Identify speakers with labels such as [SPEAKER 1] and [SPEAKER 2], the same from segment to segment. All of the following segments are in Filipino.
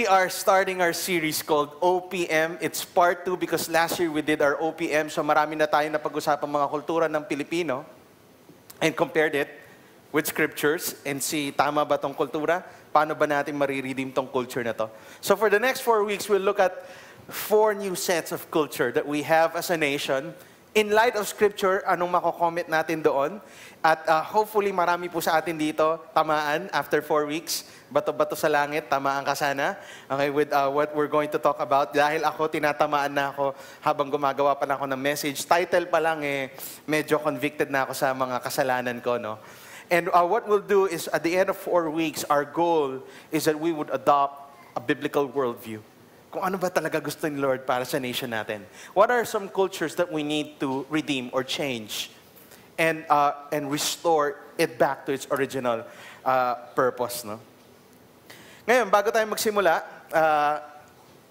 [SPEAKER 1] are starting our series called OPM. It's part 2 because last year we did our OPM. So marami na tayo napag-usapang mga kultura ng Pilipino and compared it with scriptures and see tama ba tong kultura? Paano ba natin mariredeem tong culture na to? So for the next 4 weeks, we'll look at 4 new sets of culture that we have as a nation. In light of scripture, anong mako-comment natin doon? At hopefully marami po sa atin dito tamaan after 4 weeks. Bato-bato sa langit, tamaan ka sana. Okay, with what we're going to talk about. Dahil ako, tinatamaan na ako habang gumagawa pa lang ako ng message. Title pa lang medyo convicted na ako sa mga kasalanan ko, no? And what we'll do is, at the end of 4 weeks, our goal is that we would adopt a biblical worldview. Kung ano ba talaga gusto ni Lord para sa nation natin. What are some cultures that we need to redeem or change and restore it back to its original purpose, no? Ngayon, bago tayo magsimula,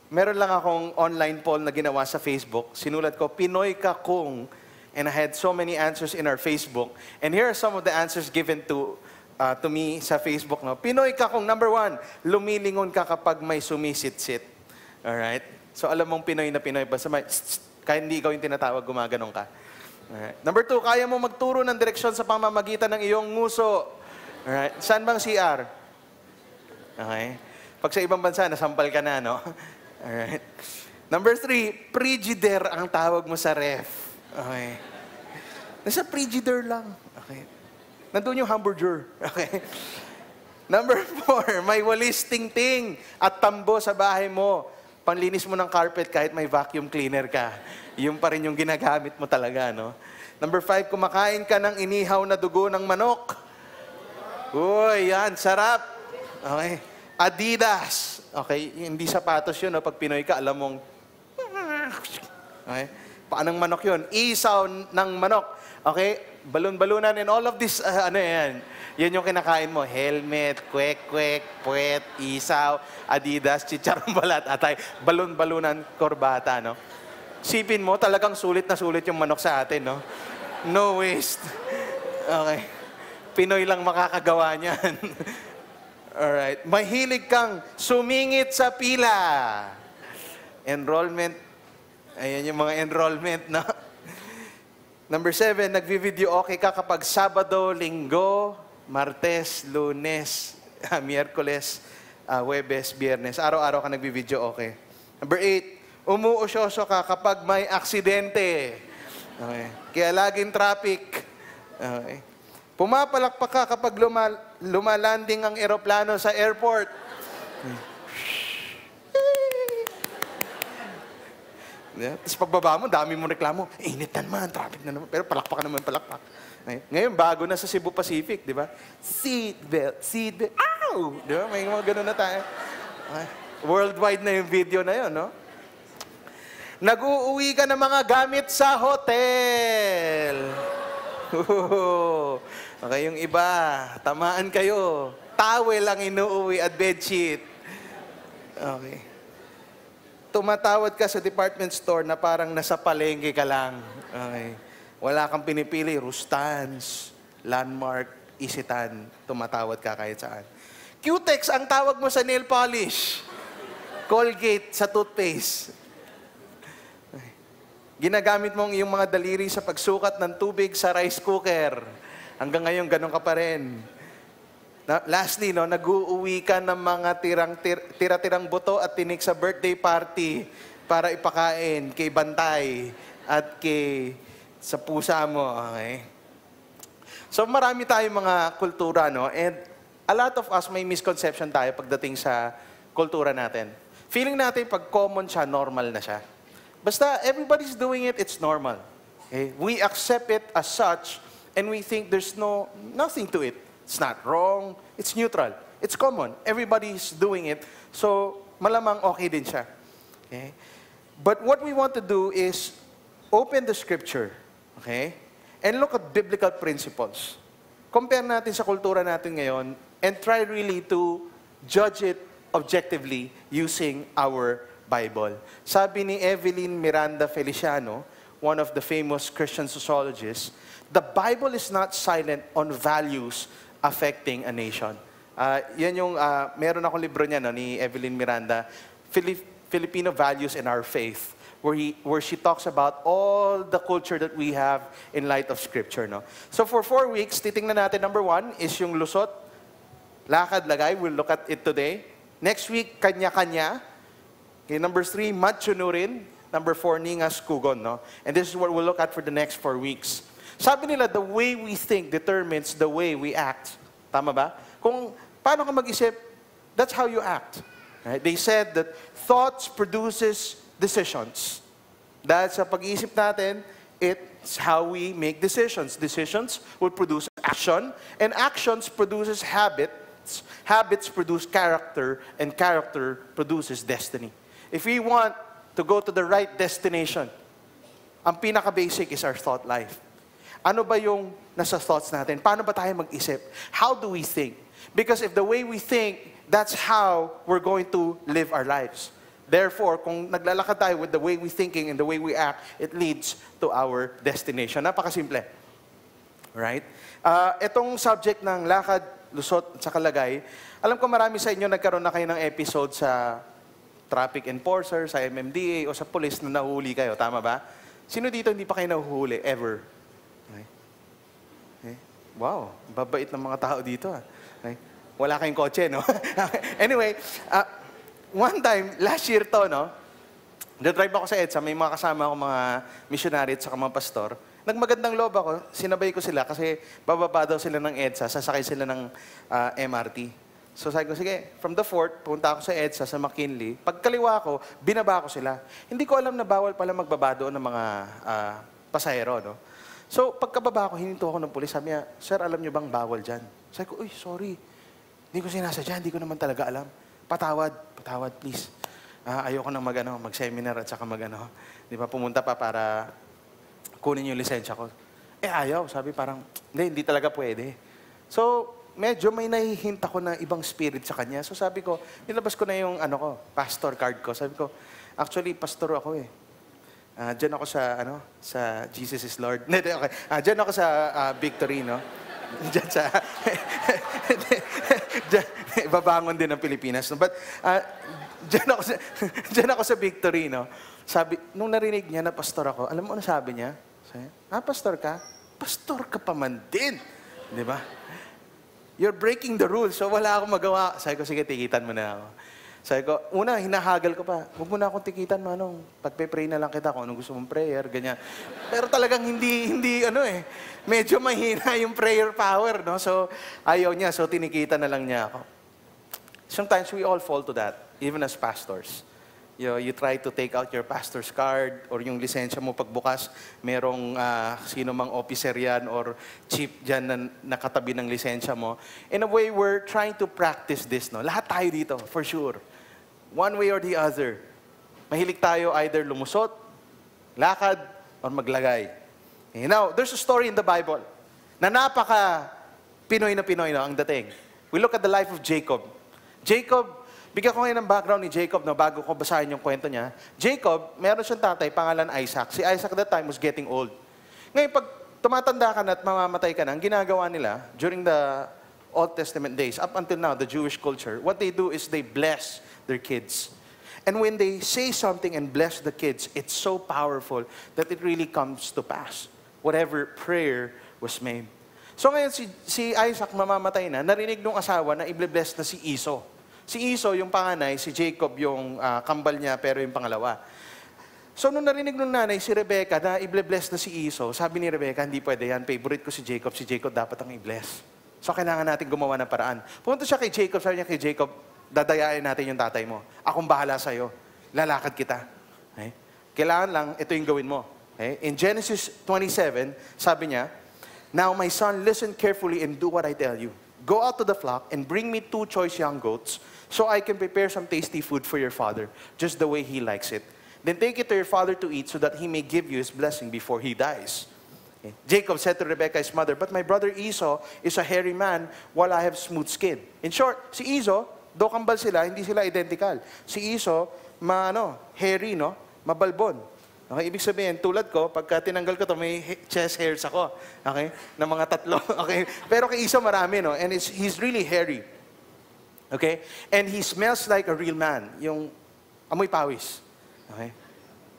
[SPEAKER 1] meron lang akong online poll na ginawa sa Facebook. Sinulat ko, Pinoy ka kung, and I had so many answers in our Facebook. And here are some of the answers given to me sa Facebook. No? Pinoy ka kung, number 1, lumilingon ka kapag may sumisit-sit. Alright? So alam mong Pinoy na Pinoy, basta may, kahit hindi ikaw yung tinatawag, gumaganong ka. Alright? Number 2, kaya mo magturo ng direksyon sa pamamagitan ng iyong nguso. Alright? Saan bang CR? Okay? Pag sa ibang bansa, nasampal ka na, no? Alright. Number 3, frigider ang tawag mo sa ref. Okay. Nasa frigider lang. Okay. Nandun yung hamburger. Okay. Number 4, may walis ting-ting at tambo sa bahay mo. Panlinis mo ng carpet kahit may vacuum cleaner ka. Yung pa rin yung ginagamit mo talaga, no? Number 5, kumakain ka ng inihaw na dugo ng manok. Uy, yan, sarap. Okay. Adidas. Okay. Hindi sapatos yun. No? Pag Pinoy ka, alam mong... Okay. Paanong manok yun? Isaw ng manok. Okay. Balon-balunan and all of this, ano yan? Yan yung kinakain mo. Helmet, kwek-kwek, puwet, isaw, Adidas, chicharong balat, atay. Balon-balunan, korbata, no? Sipin mo, talagang sulit na sulit yung manok sa atin, no? No waste. Okay. Pinoy lang makakagawa niyan. Alright. Mahilig kang sumingit sa pila. Enrollment. Ayan yung mga enrollment, no? Number 7, nagvi-video okay ka kapag Sabado, Linggo, Martes, Lunes, Miyerkules, Huwebes, Biyernes. Araw-araw ka nagvi-video okay. Number 8, umuusyoso ka kapag may aksidente. Okay. Kaya laging traffic. Okay. Pumapalakpak ka kapag lumalanding ang eroplano sa airport. Yeah. Tapos pagbaba mo, dami mo reklamo. Init na naman, traffic na naman. Pero palakpak naman, palakpak. Ngayon, bago na sa Cebu Pacific, di ba? Seatbelt, seatbelt. Ow! Di ba? May mga ganun na tayo. Worldwide na yung video na yun, no? Nag-uuwi ka ng mga gamit sa hotel. Okay, yung iba, tamaan kayo. Towel ang inuuwi at bedsheet. Okay. Tumatawad ka sa department store na parang nasa palengke ka lang. Okay. Wala kang pinipili, Rustans, Landmark, Isitan. Tumatawad ka kahit saan. Cutex ang tawag mo sa nail polish. Colgate sa toothpaste. Okay. Ginagamit mo yung mga daliri sa pagsukat ng tubig sa rice cooker. Hanggang ngayon, ganun ka pa rin. Lastly, no, nag-uuwi ka ng mga tira-tirang buto at tinik sa birthday party para ipakain kay Bantay at sa pusa mo. Okay? So marami tayong mga kultura, no? And a lot of us may misconception tayo pagdating sa kultura natin. Feeling natin pag common siya, normal na siya. Basta everybody's doing it, it's normal. Okay? We accept it as such and we think there's nothing to it. It's not wrong. It's neutral. It's common. Everybody's doing it. So, malamang okay din siya. Okay? But what we want to do is open the scripture. Okay? And look at biblical principles. Compare natin sa kultura natin ngayon and try really to judge it objectively using our Bible. Sabi ni Evelyn Miranda Feliciano, one of the famous Christian sociologists, the Bible is not silent on values affecting a nation. Yan yung, meron akong libro niya, no, ni Evelyn Miranda, Filipino Values and Our Faith, where she talks about all the culture that we have in light of Scripture. No? So for 4 weeks, titingnan natin, number 1 is yung lusot, lakad, lagay. We'll look at it today. Next week, kanya-kanya. Okay, number 3, matsunurin. Number 4, ningas kugon. No? And this is what we'll look at for the next 4 weeks. Sabi nila, the way we think determines the way we act. Tama ba? Kung paano ka mag-isip, that's how you act. Right? They said that thoughts produces decisions. Dahil sa pag-iisip natin, it's how we make decisions. Decisions will produce action, and actions produces habits. Habits produce character, and character produces destiny. If we want to go to the right destination, ang pinaka-basic is our thought life. Ano ba yung nasa thoughts natin? Paano ba tayo mag-isip? How do we think? Because if the way we think, that's how we're going to live our lives. Therefore, kung naglalakad tayo with the way we thinking and the way we act, it leads to our destination. Napakasimple. Right? Itong subject ng lakad, lusot, at saka lagay, alam ko marami sa inyo nagkaroon na kayo ng episode sa traffic enforcer, sa MMDA, o sa police na nahuli kayo. Tama ba? Sino dito hindi pa kayo nahuhuli? Ever? Okay. Okay. Wow, babait ng mga tao dito. Okay. Wala kayong kotse, no? Anyway, one time, last year to, no? Na-drive ako sa EDSA, may mga kasama ako mga missionary at saka mga pastor. Nagmagandang loob ako, sinabay ko sila kasi bababa daw sila ng EDSA, sasakay sila ng MRT. So sabi ko, sige, from the fort, punta ako sa EDSA, sa McKinley. Pagkaliwa ko, binaba ko sila. Hindi ko alam na bawal pala magbaba doon ng mga pasahero, no? So pagkababa ko, hininto ako ng pulis. Sabi niya, sir, alam niyo bang bawal dyan? Sabi ko, uy, sorry. Hindi ko sinasadya, hindi ko naman talaga alam. Patawad, please. Ayoko nang mag-seminar at saka di ba, pumunta pa para kunin yung lisensya ko. Ayaw, sabi parang, hindi talaga pwede. So, medyo may nahihinta ko na ibang spirit sa kanya. So sabi ko, nilabas ko na yung pastor card ko. Sabi ko, actually, pastor ako eh. Diyan ako sa Jesus is Lord. Okay. Diyan ako sa Victory, no? Diyan sa... Babangon din ng Pilipinas. No? But, diyan ako sa Victory, no? Sabi, nung narinig niya na pastor ako, alam mo ano sabi niya? Sabi, pastor ka? Pastor ka pa man din. Di ba? You're breaking the rules, so wala akong magawa. Sabi ko, sige, tikitan mo na ako. Sabi ko, una, hinahagal ko pa. Huwag mo na akong tikitan, manong. Pagpe-pray na lang kita kung anong gusto mong prayer, ganyan. Pero talagang hindi, medyo mahina yung prayer power, no? So, ayaw niya, so tinikitan na lang niya ako. Sometimes we all fall to that, even as pastors. You try to take out your pastor's card or yung lisensya mo pagbukas, merong sino mang officer yan or chief dyan na nakatabi ng lisensya mo. In a way, we're trying to practice this. No? Lahat tayo dito, for sure. One way or the other. Mahilig tayo either lumusot, lakad, or maglagay. Okay, now, there's a story in the Bible na napaka Pinoy na Pinoy, no, ang dating. We look at the life of Jacob. Jacob, bigyan ko ngayon ng background ni Jacob, no, bago ko basahin yung kwento niya. Jacob, meron siyang tatay, pangalan Isaac. Si Isaac at that time was getting old. Ngayon, pag tumatanda ka na at mamamatay ka na, ang ginagawa nila during the Old Testament days, up until now, the Jewish culture, what they do is they bless their kids. And when they say something and bless the kids, it's so powerful that it really comes to pass. Whatever prayer was made. So ngayon, si Isaac mamamatay na, narinig nung asawa na i-bless na si Esau. Si Esau, yung panganay, si Jacob, yung kambal niya, pero yung pangalawa. So, nung narinig nung nanay, si Rebecca, na i-bless na si Esau, sabi ni Rebecca, hindi pwede yan, favorite ko si Jacob dapat ang i-bless. So, kailangan natin gumawa ng paraan. Pumunta siya kay Jacob, sabi niya kay Jacob, dadayain natin yung tatay mo. Akong bahala sa'yo. Lalakad kita. Okay? Kailangan lang, ito yung gawin mo. Okay? In Genesis 27, sabi niya, "Now, my son, listen carefully and do what I tell you. Go out to the flock and bring me 2 choice young goats so I can prepare some tasty food for your father, just the way he likes it. Then take it to your father to eat so that he may give you his blessing before he dies." Okay. Jacob said to Rebekah, his mother, "But my brother Esau is a hairy man while I have smooth skin." In short, si Esau, do kambal sila, hindi sila identical. Si Esau, hairy, no? Mabalbon. Okay, ibig sabihin, tulad ko, pagka tinanggal ko to, may chest hairs ako. Okay? Na mga 3. Okay? Pero kay Esau marami, no? And he's really hairy. Okay? And he smells like a real man. Yung amoy pawis. Okay?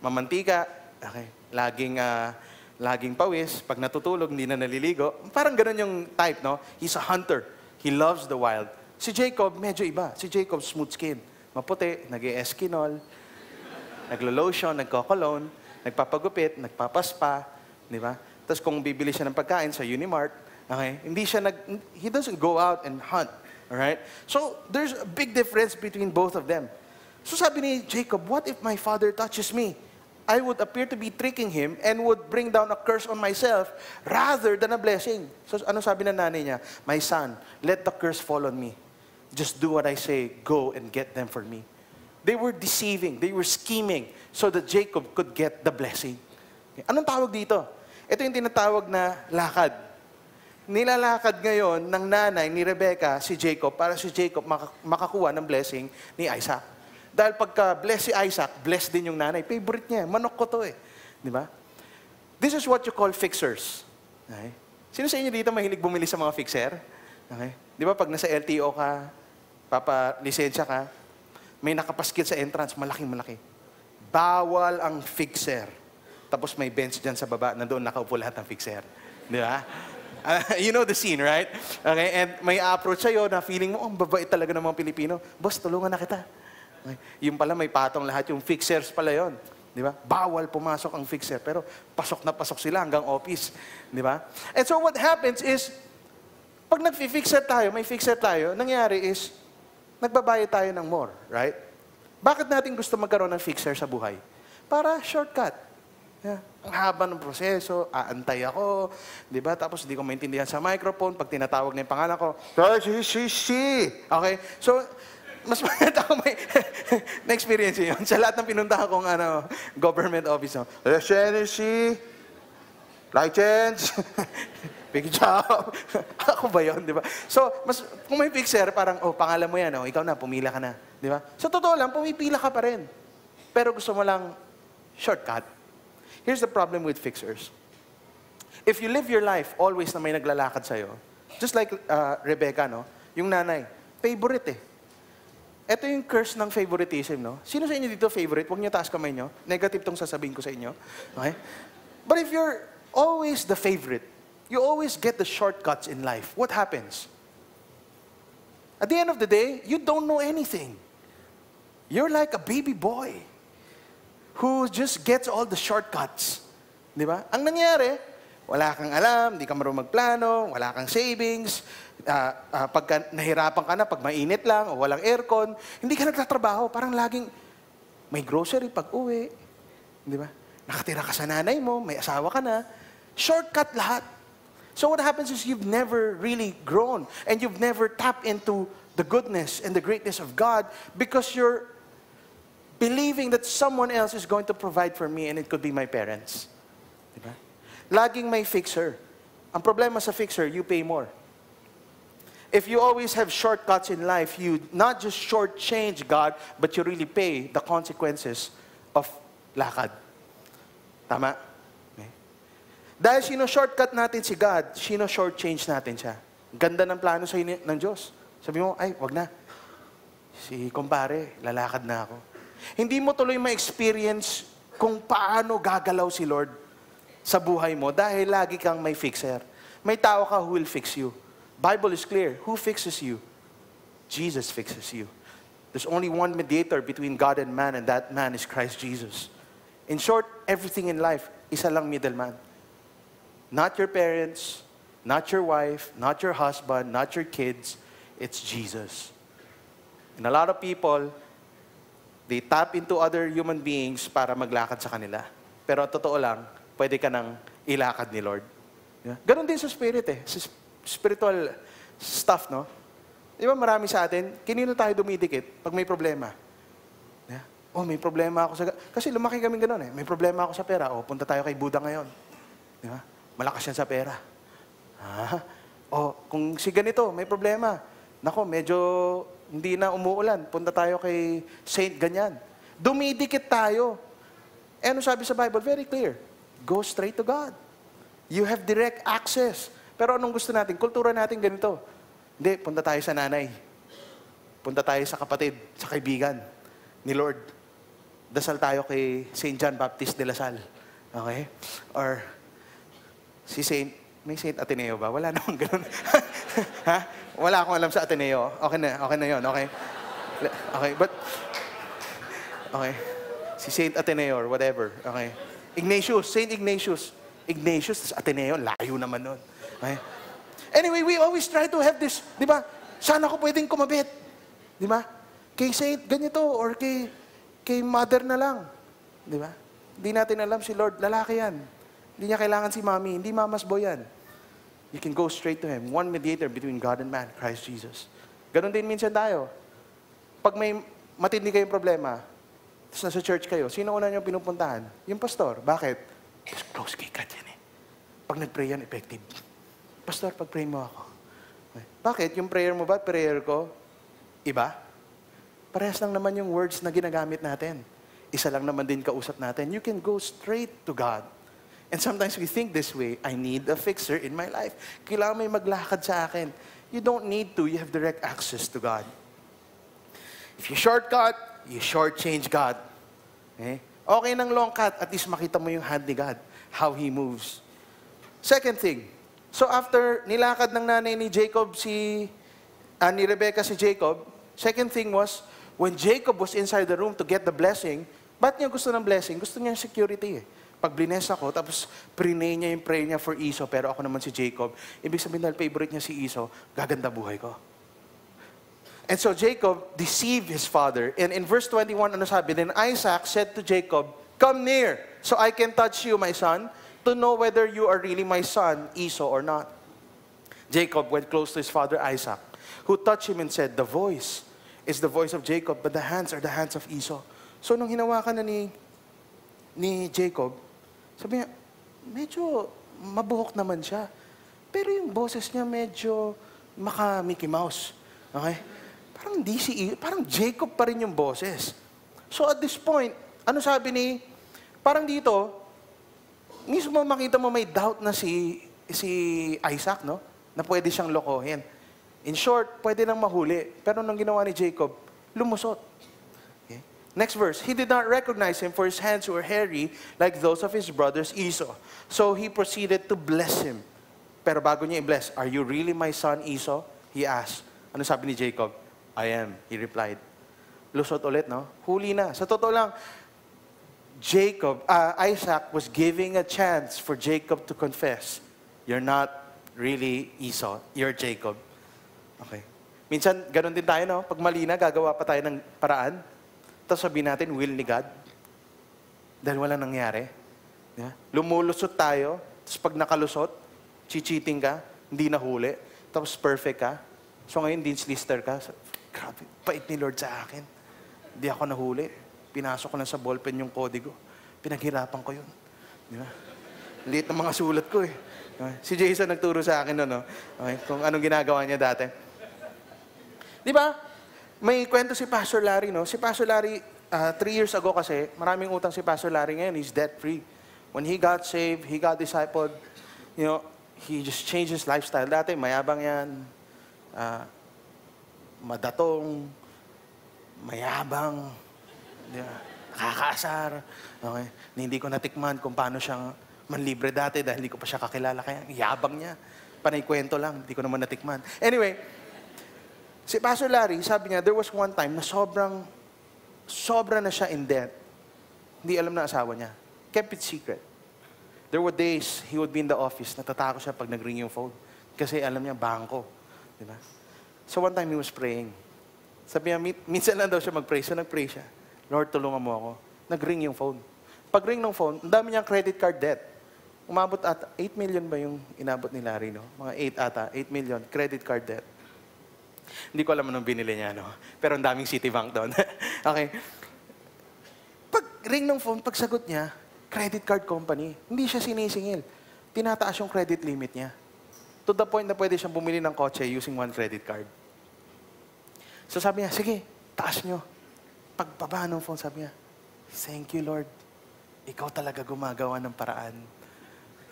[SPEAKER 1] Mamantika. Okay? Laging pawis. Pag natutulog, hindi na naliligo. Parang ganun yung type, no? He's a hunter. He loves the wild. Si Jacob, medyo iba. Si Jacob, smooth skin. Maputi, nag-e-eskinol, naglo-lotion, nagko-cologne, nagpapagupit, nagpapaspa. Di ba? Tapos kung bibili siya ng pagkain sa Unimart, okay? He doesn't go out and hunt. Alright? So, there's a big difference between both of them. So sabi ni Jacob, what if my father touches me? I would appear to be tricking him and would bring down a curse on myself rather than a blessing. So ano sabi ng nanay niya? My son, let the curse fall on me. Just do what I say. Go and get them for me. They were deceiving. They were scheming so that Jacob could get the blessing. Okay. Anong tawag dito? Ito yung tinatawag na lakad. Nilalakad ngayon ng nanay ni Rebecca si Jacob para si Jacob makakuha ng blessing ni Isaac. Dahil pagka bless si Isaac, bless din yung nanay. Favorite niya. Manok ko to eh. Di ba? This is what you call fixers. Okay? Sino sa inyo dito mahilig bumili sa mga fixer? Okay? Di ba pag nasa LTO ka, lisensya ka, may nakapaskil sa entrance, malaki-malaki. Bawal ang fixer. Tapos may bench dyan sa baba, nandoon nakaupo lahat ng fixer. Di ba? You know the scene, right? Okay, and may approach sa'yo na feeling mo, ang babait talaga ng mga Pilipino. Boss, tulungan na kita. Okay. Yung pala may patong lahat, yung fixers pala yon. Di ba? Bawal pumasok ang fixer, pero pasok na pasok sila hanggang office. Di ba? And so what happens is, pag nag-fixer tayo, may fixer tayo, nangyari is, nagbabayad tayo ng more, right? Bakit natin gusto magkaroon ng fixer sa buhay? Para shortcut. Yeah. Ang haba ng proseso, aantay ako, di ba? Tapos hindi ko maintindihan sa microphone, pag tinatawag na yung pangalan ko, okay? So, mas maganda ako may na-experience yun. Sa lahat ng pinuntahan kong government office, license, big job. Ako ba yun, di ba? So, kung may fixer, parang, pangalan mo yan, ikaw na, pumila ka na. Di ba? Sa totoo lang, pumipila ka pa rin. Pero gusto mo lang shortcut. Here's the problem with fixers. If you live your life always na may naglalakad sa'yo, just like Rebecca, no? Yung nanay, favorite eh. Ito yung curse ng favoritism, no? Sino sa inyo dito favorite? Huwag niyo taas kamay niyo. Negative tong sasabihin ko sa inyo. Okay? But if you're always the favorite, you always get the shortcuts in life. What happens? At the end of the day, you don't know anything. You're like a baby boy who just gets all the shortcuts. Di ba? Ang nangyari, wala kang alam, hindi ka marunong magplano, wala kang savings, pagka nahirapan ka na, pag mainit lang, o walang aircon, hindi ka nagtatrabaho, parang laging may grocery pag uwi. Di ba? Nakatira ka sa nanay mo, may asawa ka na, shortcut lahat. So what happens is you've never really grown, and you've never tapped into the goodness and the greatness of God because you're believing that someone else is going to provide for me and it could be my parents. Diba? Laging may fixer. Ang problema sa fixer, you pay more. If you always have shortcuts in life, you not just shortchange God, but you really pay the consequences of lakad. Tama? Okay. Dahil sino-shortcut natin si God, sino-shortchange natin siya. Ganda ng plano sa ng Diyos. Sabi mo, ay, wag na. Si kumpare, lalakad na ako. Hindi mo tuloy ma-experience kung paano gagalaw si Lord sa buhay mo dahil lagi kang may fixer. May tao ka who will fix you. Bible is clear. Who fixes you? Jesus fixes you. There's only one mediator between God and man, and that man is Christ Jesus. In short, everything in life, isa lang middleman. Not your parents, not your wife, not your husband, not your kids. It's Jesus. And a lot of people, they tap into other human beings para maglakad sa kanila. Pero totoo lang, pwede ka nang ilakad ni Lord. Yeah? Ganon din sa spirit eh. Sa spiritual stuff, no? Di ba marami sa atin, kanino tayo dumidikit pag may problema? Yeah? May problema ako sa... Kasi lumaki kami ganon eh. May problema ako sa pera. Punta tayo kay Buddha ngayon. Di ba? Malakas yan sa pera. Kung si ganito, may problema. Nako, medyo... hindi na umuulan, punta tayo kay Saint ganyan. Dumidikit tayo. Ano sabi sa Bible? Very clear. Go straight to God. You have direct access. Pero anong gusto natin? Kultura natin ganito. Hindi, punta tayo sa nanay. punta tayo sa kapatid, sa kaibigan ni Lord. Dasal tayo kay St. John Baptist de la Salle. Okay? Or si Saint, may Saint Ateneo ba? Wala namang ganun. Ha? Wala akong alam sa Ateneo. Okay na yun, okay? Okay, but, okay. Si Saint Ateneo or whatever, okay? Ignatius, Saint Ignatius. Ignatius, Ateneo, layo naman nun. Okay? Anyway, we always try to have this, di ba? Saan ako pwedeng kumabit? Di ba? Kay Saint, ganito, or kay Mother na lang. Di ba? Hindi natin alam si Lord, lalaki yan. Hindi niya kailangan si Mami, hindi Mama's boy yan. You can go straight to Him. One mediator between God and man, Christ Jesus. Ganon din minsan tayo. Pag may matindi kayong problema, tapos nasa church kayo, sino una niyo pinupuntahan? Yung pastor. Bakit? Because close kay God yan eh. Pag nag-pray yan, effective. Pastor, pag-pray mo ako. Okay. Bakit? Yung prayer mo ba, prayer ko, iba? Parehas lang naman yung words na ginagamit natin. Isa lang naman din kausap natin. You can go straight to God. And sometimes we think this way, I need a fixer in my life. Kailangan may maglakad sa akin. You don't need to. You have direct access to God. If you shortcut, you shortchange God. Okay ng long cut, at least makita mo yung hand ni God, how He moves. Second thing, so after nilakad ng nanay ni Jacob ni Rebecca si Jacob, second thing was, when Jacob was inside the room to get the blessing, ba't niya gusto ng blessing? Gusto niya security eh. Pag blines ako, tapos prinay niya yung prayer niya for Esau, pero ako naman si Jacob, ibig sabihin dahil favorite niya si Esau, gaganda buhay ko. And so Jacob deceived his father. And in verse 21, ano sabi? Then Isaac said to Jacob, come near, so I can touch you, my son, to know whether you are really my son, Esau, or not. Jacob went close to his father Isaac, who touched him and said, the voice is the voice of Jacob, but the hands are the hands of Esau. So nung hinawakan na ni Jacob, sabi niya, medyo mabuhok naman siya. Pero yung boses niya medyo maka-Mickey Mouse. Okay? Parang Jacob pa rin yung boses. So at this point, ano sabi parang dito, mismo makita mo may doubt na si Isaac, no? Na pwede siyang lokohin. In short, pwede nang mahuli. Pero nung ginawa ni Jacob, lumusot. Okay? Next verse, he did not recognize him, for his hands were hairy like those of his brothers Esau. So he proceeded to bless him. Pero bago niya i-bless, are you really my son Esau? He asked. Ano sabi ni Jacob? I am, he replied. Lusot ulit, no? Huli na. Sa totoo lang, Isaac was giving a chance for Jacob to confess, you're not really Esau, you're Jacob. Okay. Minsan, ganun din tayo, no? Pag mali na, gagawa pa tayo ng paraan. Tapos sabihin natin, will ni God. Dahil walang nangyari. Yeah? Lumulusot tayo, tapos pag nakalusot, cheating ka, hindi nahuli, tapos perfect ka. So ngayon, dean's lister ka. Grabe, pait ni Lord sa akin. Hindi ako nahuli. Pinasok ko lang sa ballpen yung kodigo. Pinaghirapan ko yun. Di ba? Liit ng mga sulat ko eh. Si Jason nagturo sa akin no? Okay, kung anong ginagawa niya dati. Di ba? May kwento si Pastor Larry, no? Si Pastor Larry, 3 years ago kasi, maraming utang si Pastor Larry ngayon. He's debt-free. When he got saved, he got discipled, he just changed his lifestyle. Dati, mayabang yan. Madatong, mayabang, nakakaasar. Okay? Hindi ko natikman kung paano siyang manlibre dati dahil hindi ko pa siya kakilala. Kaya yabang niya. Panay kwento lang, hindi ko naman natikman. Anyway, si Pastor Larry, sabi niya, there was one time na sobra na siya in debt. Hindi alam na asawa niya. Kept it secret. There were days he would be in the office, natatakot siya pag nag-ring yung phone. Kasi alam niya, bangko. Diba? So one time he was praying. Sabi niya, minsan lang daw siya mag-pray. So nag-pray siya. Lord, tulungan mo ako. Nag-ring yung phone. Pag-ring ng phone, ang dami niyang credit card debt. Umabot ata, 8 million ba yung inabot ni Larry, no? Mga 8 million credit card debt. Hindi ko alam anong binili niya, no? Pero ang daming Citibank doon. Okay. Pag-ring ng phone, pagsagot niya, credit card company. Hindi siya sinisingil. Tinataas yung credit limit niya. To the point na pwede siyang bumili ng kotse using one credit card. So sabi niya, sige, taas nyo. Pagbaba ng phone, sabi niya, thank you, Lord. Ikaw talaga gumagawa ng paraan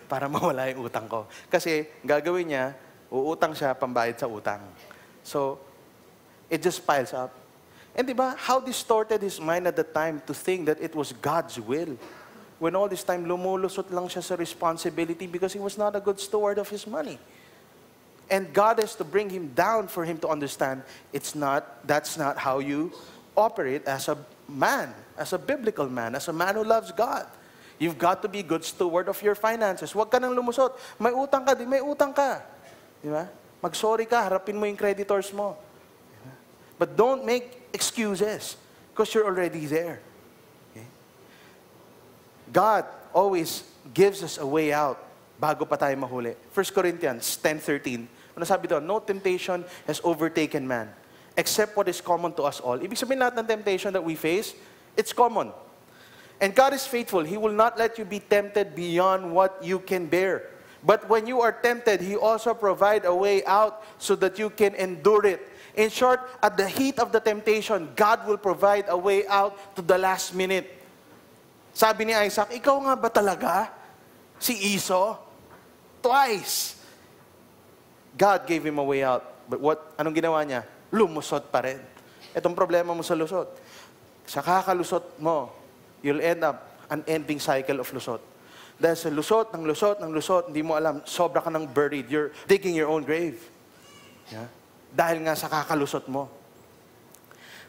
[SPEAKER 1] para mawala yung utang ko. Kasi gagawin niya, uutang siya pambayad sa utang. So, it just piles up. And di ba, how distorted his mind at the time to think that it was God's will. When all this time, lumulusot lang siya sa responsibility because he was not a good steward of his money. And God has to bring him down for him to understand that's not how you operate as a man, as a biblical man, as a man who loves God. You've got to be good steward of your finances. Huwag ka nang lumusot. May utang ka, may utang ka. Di ba? Mag-sorry ka, harapin mo yung creditors mo. Diba? But don't make excuses because you're already there. Okay? God always gives us a way out bago pa tayo mahuli. 1 Corinthians 10:13. Ano sabi doon? No temptation has overtaken man except what is common to us all. Ibig sabihin lahat ng temptation that we face, it's common. And God is faithful. He will not let you be tempted beyond what you can bear. But when you are tempted, He also provide a way out so that you can endure it. In short, at the heat of the temptation, God will provide a way out to the last minute. Sabi ni Isaac, ikaw nga ba talaga? Si Esau? Twice. God gave him a way out. But anong ginawa niya? Lumusot pa rin. Itong problema mo sa lusot. Sa kakalusot mo, you'll end up an ending cycle of lusot. Dahil sa lusot, ng lusot, ng lusot, hindi mo alam, sobra ka nang buried. You're digging your own grave. Yeah? Dahil nga sa kakalusot mo.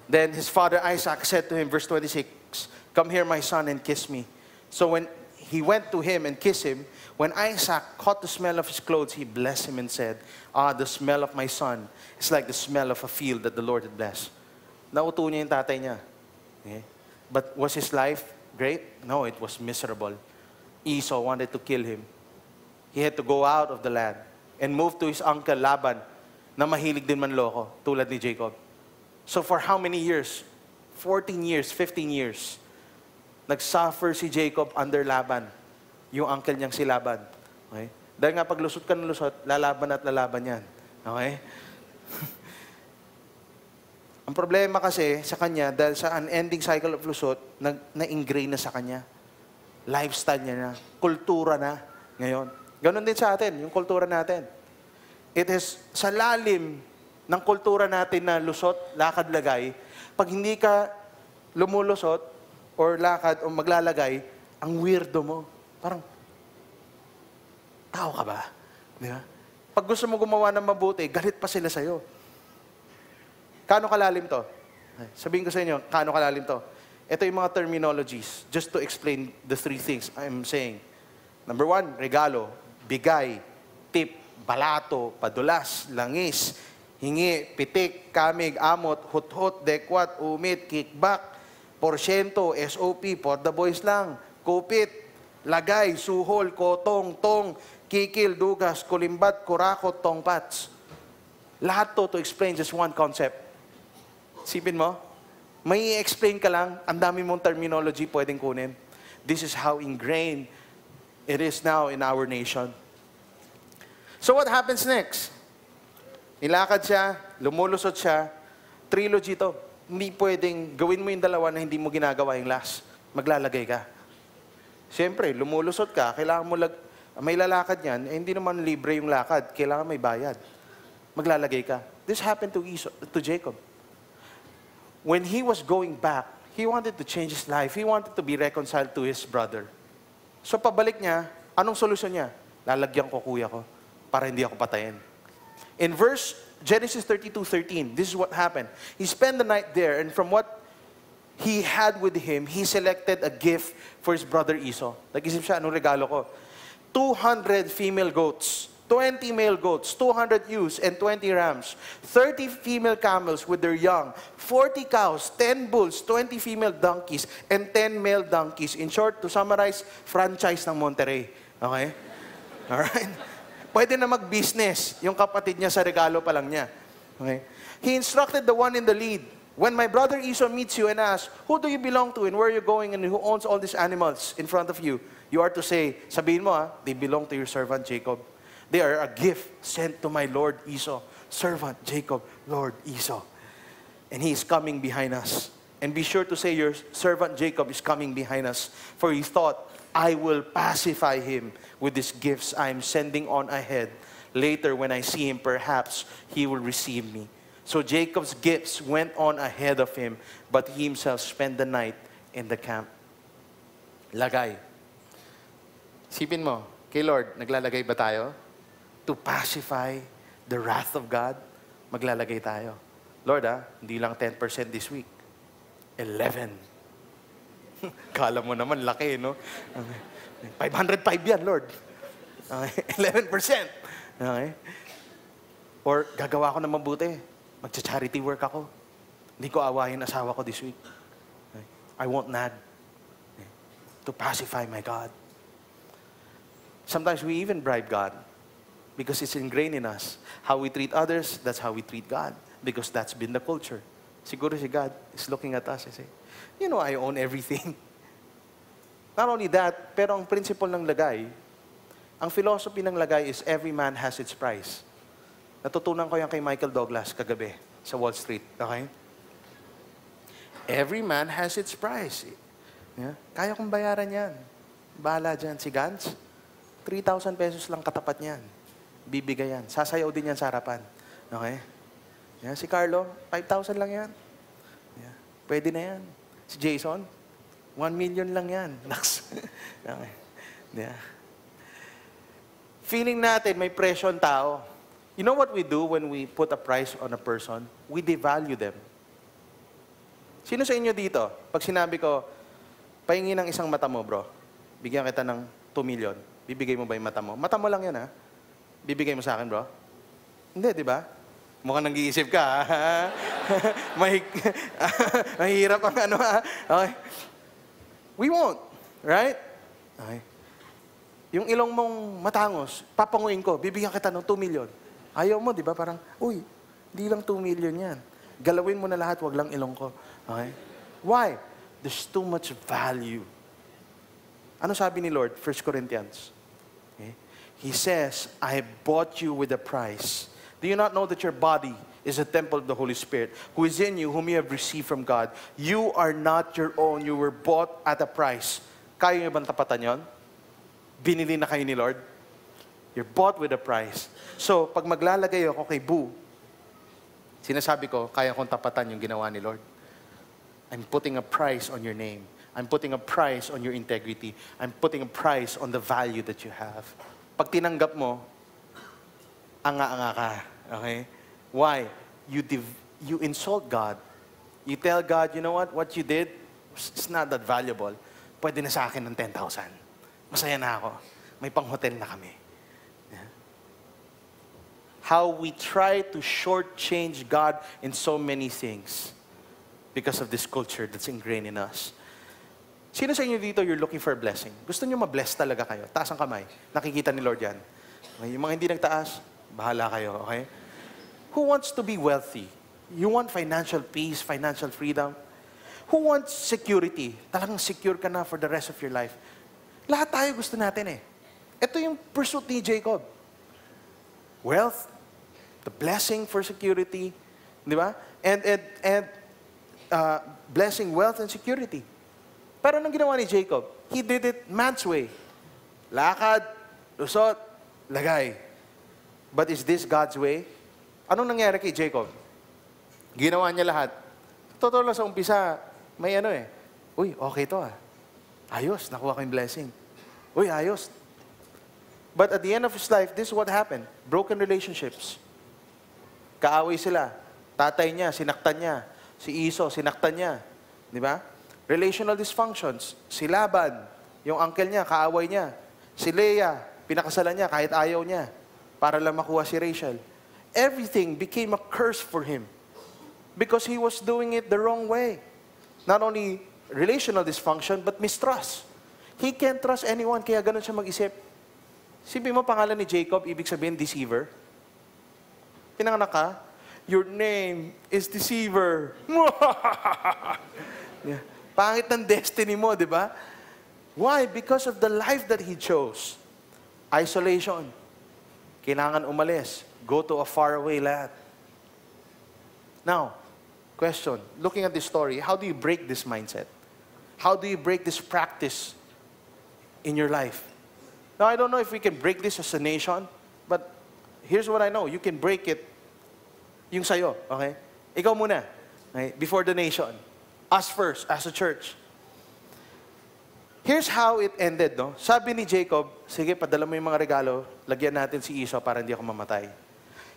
[SPEAKER 1] Then his father Isaac said to him, verse 26, "Come here, my son, and kiss me." So when he went to him and kissed him, when Isaac caught the smell of his clothes, he blessed him and said, the smell of my son is like the smell of a field that the Lord had blessed. Nauto niya yung tatay niya. Okay? But was his life great? No, it was miserable. Esau wanted to kill him. He had to go out of the land and move to his uncle Laban na mahilig din manloko, tulad ni Jacob. So for how many years? 14 years, 15 years. Nag-suffer si Jacob under Laban. Yung uncle niyang si Laban. Okay? Dahil nga pag lusot ka ng lusot, lalaban at lalaban yan. Okay? Ang problema kasi sa kanya, dahil sa unending cycle of lusot, na-ingrain na sa kanya. Lifestyle niya na. Kultura na. Ngayon. Ganon din sa atin, yung kultura natin. It is sa lalim ng kultura natin na lusot, lakad, lagay. Pag hindi ka lumulusot, or lakad, o maglalagay, ang weirdo mo. Parang, tao ka ba? Di ba? Pag gusto mo gumawa ng mabuti, galit pa sila sa'yo. Kaano kalalim to? Sabihin ko sa inyo, kaano kalalim to? Ito yung mga terminologies, just to explain the three things I'm saying. Number 1, regalo, bigay, tip, balato, padulas, langis, hingi, pitik, kamig, amot, hut-hut, dekwat, umit, kickback, porsyento, SOP, for the boys lang, kupit, lagay, suhol, kotong, tong, kikil, dugas, kulimbat, kurakot, tongpats. Lahat to explain just one concept. Sipin mo, may i-explain ka lang, ang dami mong terminology pwedeng kunin. This is how ingrained it is now in our nation. So what happens next? Nilakad siya, lumulusot siya, trilogy to. Hindi pwedeng gawin mo yung dalawa na hindi mo ginagawa yung last. Maglalagay ka. Siyempre, lumulusot ka, kailangan mo may lalakad yan, hindi naman libre yung lakad, kailangan may bayad. Maglalagay ka. This happened to Jacob. When he was going back, he wanted to change his life. He wanted to be reconciled to his brother. So pabalik niya, anong solusyon niya? Lalagyan ko kuya ko para hindi ako patayin. In Genesis 32:13, this is what happened. He spent the night there, and from what he had with him, he selected a gift for his brother Esau. Nag-isip siya, anong regalo ko? 200 female goats, 20 male goats, 200 ewes, and 20 rams, 30 female camels with their young, 40 cows, 10 bulls, 20 female donkeys, and 10 male donkeys. In short, to summarize, franchise ng Monterrey. Okay? Alright? Pwede na mag-business yung kapatid niya sa regalo pa lang niya. Okay? He instructed the one in the lead, when my brother Esau meets you and asks, who do you belong to and where are you going and who owns all these animals in front of you? You are to say, sabihin mo they belong to your servant Jacob. They are a gift sent to my Lord Esau, servant Jacob, Lord Esau. And he is coming behind us. And be sure to say your servant Jacob is coming behind us. For he thought, I will pacify him with these gifts I am sending on ahead. Later, when I see him, perhaps he will receive me. So Jacob's gifts went on ahead of him, but he himself spent the night in the camp. Lagay. Sipin mo, kay Lord, naglalagay ba tayo? To pacify the wrath of God, maglalagay tayo. Lord, hindi lang 10% this week. 11. Kala mo naman, laki, no? 505 yan, Lord. Okay. 11%. Okay. Or gagawa ko na mabuti. Magcha-charity work ako. Hindi ko awayin asawa ko this week. Okay. I won't nag. Okay. To pacify my God. Sometimes we even bribe God because it's ingrained in us. How we treat others, that's how we treat God. Because that's been the culture. Siguro si God is looking at us and say, you know, I own everything. Not only that, pero ang principle ng lagay, ang philosophy ng lagay is every man has its price. Natutunan ko yan kay Michael Douglas kagabi sa Wall Street. Okay? Every man has its price. Yeah? Kaya kong bayaran yan. Bahala dyan. Si Gantz, 3,000 pesos lang katapat niyan. Bibigay yan. Sasayaw din yan sa harapan. Okay? Yeah, si Carlo, 5,000 lang yan. Yeah. Pwede na yan. Si Jason, 1 million lang yan. Okay. Yeah. Feeling natin may presyo ang tao. You know what we do when we put a price on a person? We devalue them. Sino sa inyo dito? Pag sinabi ko, pahingi ng isang mata mo, bro. Bigyan kita ng 2 million. Bibigay mo ba yung mata mo? Mata mo lang yan, ha? Bibigay mo sa akin, bro? Hindi, di ba? Mukhang nag-iisip ka, ha? Mahirap ang ano, ha? Okay. We won't. Right? Okay. Yung ilong mong matangos, papanguin ko, bibigyan kita ng 2 million. Ayaw mo, di ba? Parang, uy, di lang 2 million yan. Galawin mo na lahat, wag lang ilong ko. Okay? Why? There's too much value. Ano sabi ni Lord? 1 Corinthians. Okay? He says, I bought you with a price. Do you not know that your body is a temple of the Holy Spirit, who is in you, whom you have received from God? You are not your own. You were bought at a price. Kaya niyo bang tapatan yon? Binili na kayo ni Lord? You're bought with a price. So, pag maglalagay ako kay Boo, sinasabi ko, kaya kong tapatan yung ginawa ni Lord. I'm putting a price on your name. I'm putting a price on your integrity. I'm putting a price on the value that you have. Pag tinanggap mo, anga-anga ka. Okay? Why? You insult God. You tell God, you know what? What you did, it's not that valuable. Pwede na sa akin ng 10,000. Masaya na ako. May pang-hotel na kami. Yeah. How we try to shortchange God in so many things because of this culture that's ingrained in us. Sino sa inyo dito, you're looking for a blessing? Gusto nyo ma-bless talaga kayo? Taas ang kamay. Nakikita ni Lord yan. Okay? Yung mga hindi nagtaas, bahala kayo. Okay? Who wants to be wealthy? You want financial peace, financial freedom? Who wants security? Talagang secure ka na for the rest of your life. Lahat tayo gusto natin eh. Ito yung pursuit ni Jacob. Wealth, the blessing for security, di ba? And blessing, wealth, and security. Pero anong ginawa ni Jacob? He did it man's way. Lakad, lusot, lagay. But is this God's way? Anong nangyari kay Jacob? Ginawa niya lahat. Totoo lang sa umpisa, may ano eh. Uy, okay to ah. Ayos, nakuha ko yung blessing. Uy, ayos. But at the end of his life, this is what happened. Broken relationships. Kaaway sila. Tatay niya, sinaktan niya. Si Esau, sinaktan niya. Di ba? Relational dysfunctions. Si Laban, yung uncle niya, kaaway niya. Si Leah, pinakasalan niya kahit ayaw niya. Para lang makuha si Rachel. Everything became a curse for him. Because he was doing it the wrong way. Not only relational dysfunction, but mistrust. He can't trust anyone, kaya ganun siya mag-isip. Sipin mo, pangalan ni Jacob, ibig sabihin, deceiver. Pinanganak ka, your name is deceiver. Yeah. Pangit ng destiny mo, di ba? Why? Because of the life that he chose. Isolation. Kailangan umalis. Go to a faraway land. Now, question. Looking at this story, how do you break this mindset? How do you break this practice in your life? Now, I don't know if we can break this as a nation, but here's what I know. You can break it Yung sa'yo, okay? Ikaw muna, okay? Before the nation. Us first, as a church. Here's how it ended, no? Sabi ni Jacob, sige, padala mo yung mga regalo, lagyan natin si Esau para hindi ako mamatay.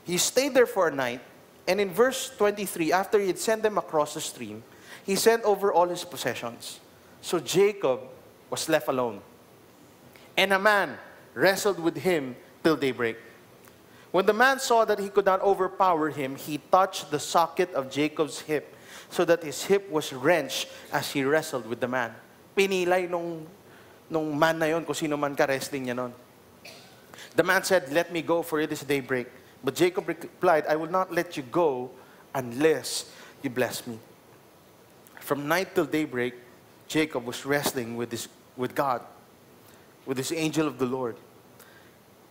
[SPEAKER 1] He stayed there for a night, and in verse 23, after he had sent them across the stream, he sent over all his possessions. So Jacob was left alone. And a man wrestled with him till daybreak. When the man saw that he could not overpower him, he touched the socket of Jacob's hip, so that his hip was wrenched as he wrestled with the man. Pinilay nung man na yon, kung sino man ka-wrestling niya nun. The man said, "Let me go, for it is daybreak." But Jacob replied, "I will not let you go unless you bless me." From night till daybreak, Jacob was wrestling with God, with this angel of the Lord.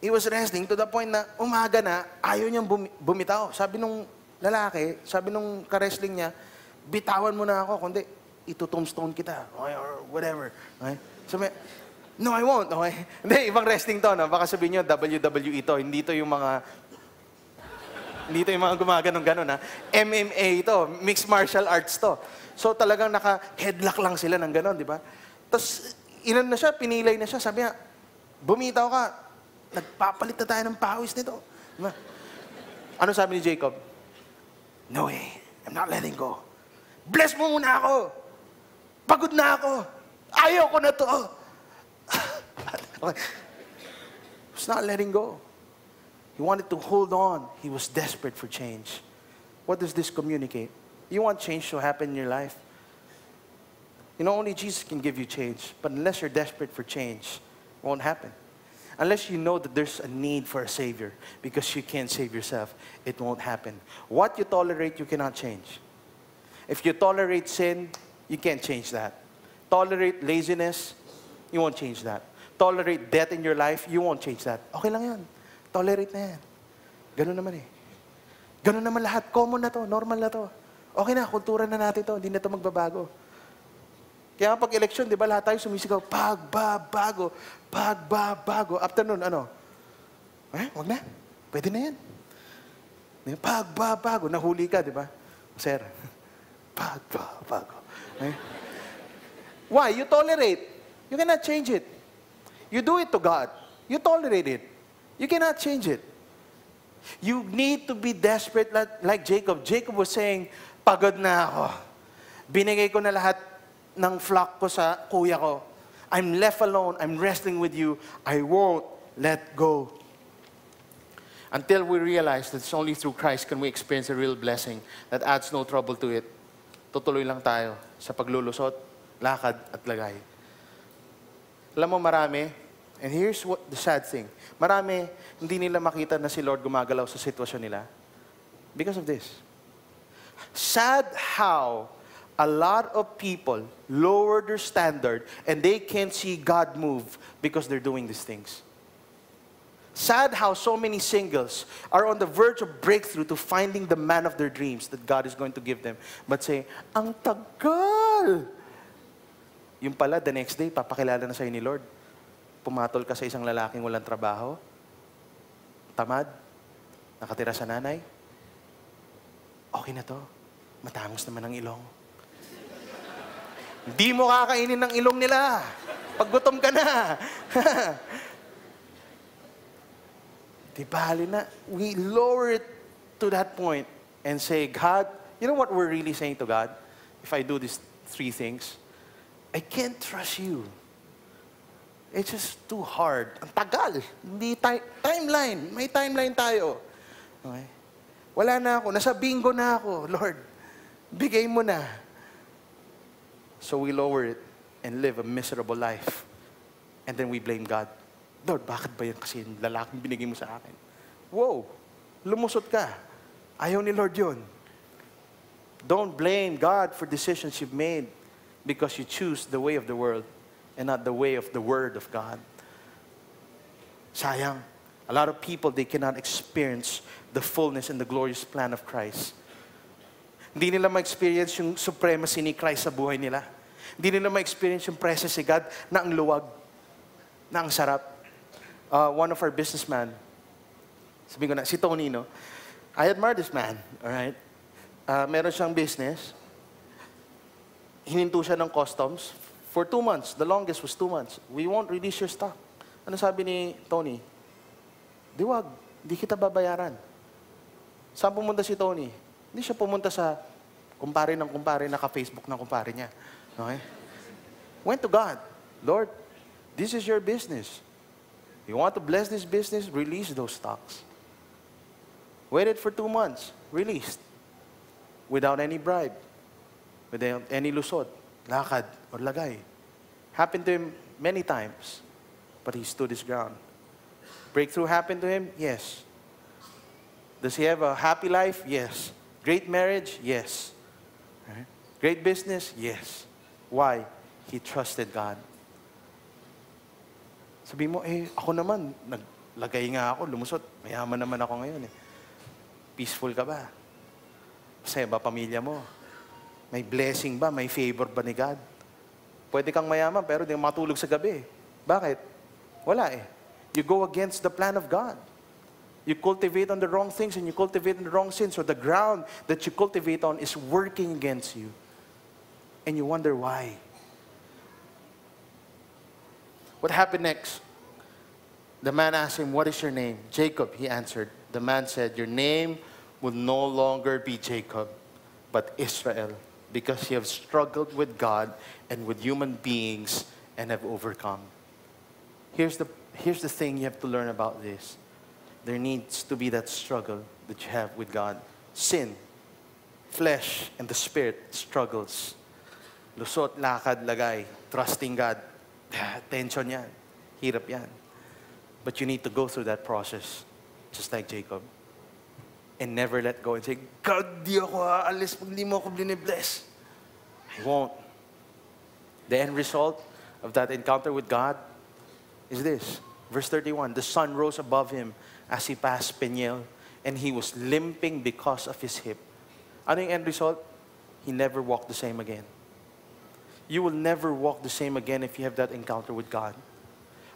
[SPEAKER 1] He was wrestling to the point na umaga na, ayaw niyang bumitaw. Sabi nung lalaki, sabi nung ka-wrestling niya, bitawan mo na ako, kundi ito-tombstone kita, okay, or whatever. Okay? Sabi, no, I won't. Okay? Hindi, ibang wrestling to. No? Baka sabihin nyo, WWE to. Hindi to yung mga gumaganong-ganon. MMA to. Mixed martial arts to. So talagang naka-headlock lang sila ng ganon, di ba? Tapos, ilan na siya, pinilay na siya. Sabi niya, bumitaw ka. Nagpapalit na tayo ng pawis nito. Di ba? Ano sabi ni Jacob? No way. I'm not letting go. Bless mo muna ako. Pagod na ako. Ayaw ko na to. Okay. He was not letting go. He wanted to hold on. He was desperate for change. What does this communicate? You want change to happen in your life? You know, only Jesus can give you change. But unless you're desperate for change, it won't happen. Unless you know that there's a need for a Savior because you can't save yourself, it won't happen. What you tolerate, you cannot change. If you tolerate sin, you can't change that. Tolerate laziness, you won't change that. Tolerate death in your life, you won't change that. Okay lang yan. Tolerate na yan. Ganun naman eh. Ganun naman lahat. Common na to. Normal na to. Okay na, kultura na natin to. Hindi na to magbabago. Kaya pag eleksyon, di ba, lahat tayo sumisigaw, pagbabago, pagbabago. After nun, ano? Wag na. Pwede na yan. Pagbabago. Nahuli ka, di ba? Sir, pagbabago. Why? You tolerate. You cannot change it. You do it to God. You tolerate it. You cannot change it. You need to be desperate like Jacob. Jacob was saying, pagod na ako. Binigay ko na lahat ng flock ko sa kuya ko. I'm left alone. I'm wrestling with you. I won't let go. Until we realize that it's only through Christ can we experience a real blessing that adds no trouble to it. Tutuloy lang tayo sa paglulusot, lakad at lagay. Alam mo marami, and here's what the sad thing. Marami, hindi nila makita na si Lord gumagalaw sa sitwasyon nila because of this. Sad how a lot of people lower their standard and they can't see God move because they're doing these things. Sad how so many singles are on the verge of breakthrough to finding the man of their dreams that God is going to give them. But say, ang tagal! Yung pala, the next day, papakilala na sa'yo ni Lord. Pumatol ka sa isang lalaking walang trabaho, tamad, nakatira sa nanay. Okay na to. Matangos naman ang ilong. Hindi mo kakainin ng ilong nila. Pag gutom ka na. Di bali na. We lower it to that point and say, God, you know what we're really saying to God? If I do these 3 things, I can't trust you. It's just too hard. Ang tagal. Hindi timeline. May timeline tayo. Okay? Wala na ako. Nasa bingo na ako. Lord, bigay mo na. So we lower it and live a miserable life. And then we blame God. Lord, bakit ba yan kasi yung lalaking binigay mo sa akin? Wow, lumusot ka. Ayaw ni Lord yun. Don't blame God for decisions you've made because you choose the way of the world and not the way of the Word of God. Sayang. A lot of people, they cannot experience the fullness and the glorious plan of Christ. Hindi nila ma-experience yung supremacy ni Christ sa buhay nila. Hindi nila ma-experience yung presence ni God na ang luwag, na ang sarap. One of our businessmen, sabi ko na, si Tony, no? I admire this man, alright? Meron siyang business. Hininto siya ng customs for 2 months. The longest was 2 months. We won't release your stock. Ano sabi ni Tony? Di wag, di kita babayaran. Saan pumunta si Tony? Hindi siya pumunta sa kumpare ng kumpare, naka-Facebook ng kumpare niya. Okay? Went to God. Lord, this is your business. You want to bless this business? Release those stocks. Waited for 2 months. Released. Without any bribe. Without any lusot, lakad, or lagay. Happened to him many times. But he stood his ground. Breakthrough happened to him? Yes. Does he have a happy life? Yes. Great marriage? Yes. Right? Great business? Yes. Why? He trusted God. Sabi mo, ako naman, naglagay nga ako, lumusot. Mayaman naman ako ngayon eh. Peaceful ka ba? Masaya ba pamilya mo? May blessing ba? May favor ba ni God? Pwede kang mayaman pero di matulog sa gabi. Bakit? Wala eh. You go against the plan of God. You cultivate on the wrong things and you cultivate on the wrong sins. So the ground that you cultivate on is working against you. And you wonder why. What happened next? The man asked him, what is your name? Jacob, he answered. The man said, your name will no longer be Jacob, but Israel, because you have struggled with God and with human beings and have overcome. Here's the thing you have to learn about this. There needs to be that struggle that you have with God. Sin, flesh, and the spirit struggles. Lusot, lakad, lagay, trusting God. Tension yan. Hirap yan. But you need to go through that process, just like Jacob. And never let go and say, God, di ako aalis pag di mo ako bless. I won't. The end result of that encounter with God is this. Verse 31, the sun rose above him as he passed Peniel, and he was limping because of his hip. Ano yung end result? He never walked the same again. You will never walk the same again if you have that encounter with God.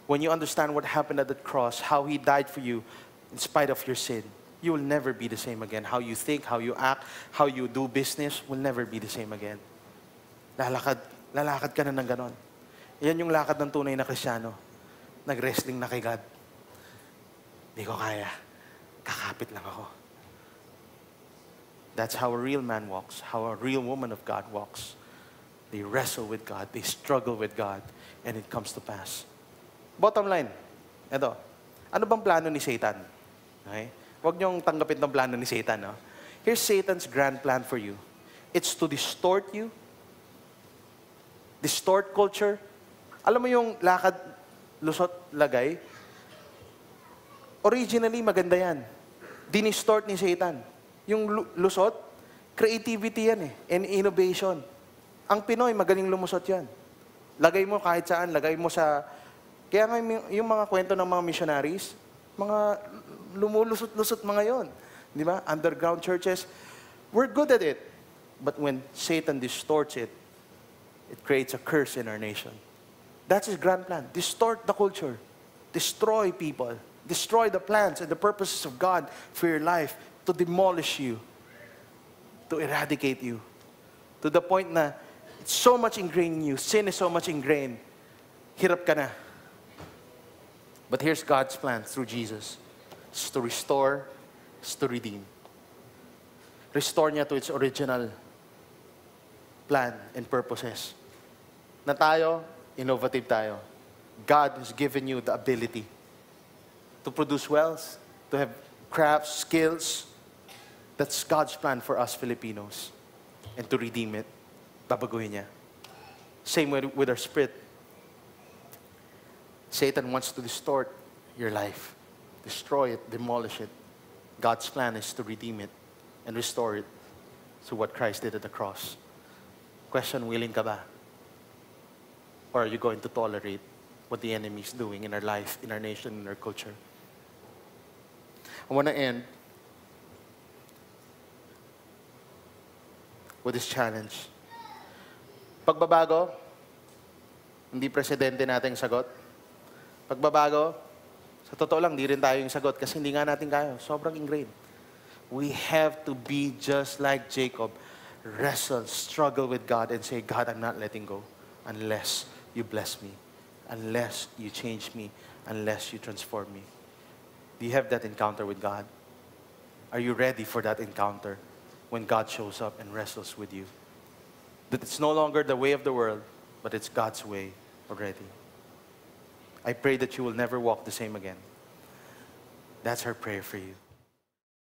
[SPEAKER 1] When you understand what happened at the cross, how He died for you in spite of your sin, you will never be the same again. How you think, how you act, how you do business will never be the same again. Lalakad ka na ng ganon. Yan yung lakad ng tunay na Kristiyano. Nag-wrestling na kay God. Di ko kaya. Kakapit lang ako. That's how a real man walks. How a real woman of God walks. They wrestle with God. They struggle with God. And it comes to pass. Bottom line. Ito. Ano bang plano ni Satan? Okay? Huwag niyong tanggapin ng plano ni Satan. No? Here's Satan's grand plan for you. It's to distort you. Distort culture. Alam mo yung lakad, lusot, lagay? Originally, maganda yan. Dinistort ni Satan. Yung lusot, creativity yan eh. And innovation. Ang Pinoy, magaling lumusot yan. Lagay mo kahit saan, lagay mo sa... Kaya nga yung mga kwento ng mga missionaries, mga lumulusot-lusot mga yon. Di ba? Underground churches. We're good at it. But when Satan distorts it, it creates a curse in our nation. That's his grand plan. Distort the culture. Destroy people. Destroy the plans and the purposes of God for your life. To demolish you. To eradicate you. To the point na it's so much ingrained in you. Sin is so much ingrained. Hirap ka na. But here's God's plan through Jesus. It's to restore, it's to redeem. Restore niya to its original plan and purposes. Na tayo, innovative tayo. God has given you the ability to produce wealth, to have crafts, skills. That's God's plan for us Filipinos. And to redeem it, babaguhin niya. Same with our spirit. Satan wants to distort your life. Destroy it, demolish it. God's plan is to redeem it and restore it to what Christ did at the cross. Question, willing ka ba? Or are you going to tolerate what the enemy is doing in our life, in our nation, in our culture? I want to end with this challenge. Pagbabago, hindi presidente natin sagot. Pagbabago, sa totoo lang, di rin tayo yung sagot kasi hindi nga natin kaya. Sobrang ingrained. We have to be just like Jacob. Wrestle, struggle with God and say, God, I'm not letting go unless you bless me, unless you change me, unless you transform me. Do you have that encounter with God? Are you ready for that encounter when God shows up and wrestles with you? That it's no longer the way of the world, but it's God's way already. I pray that you will never walk the same again. That's our prayer for you.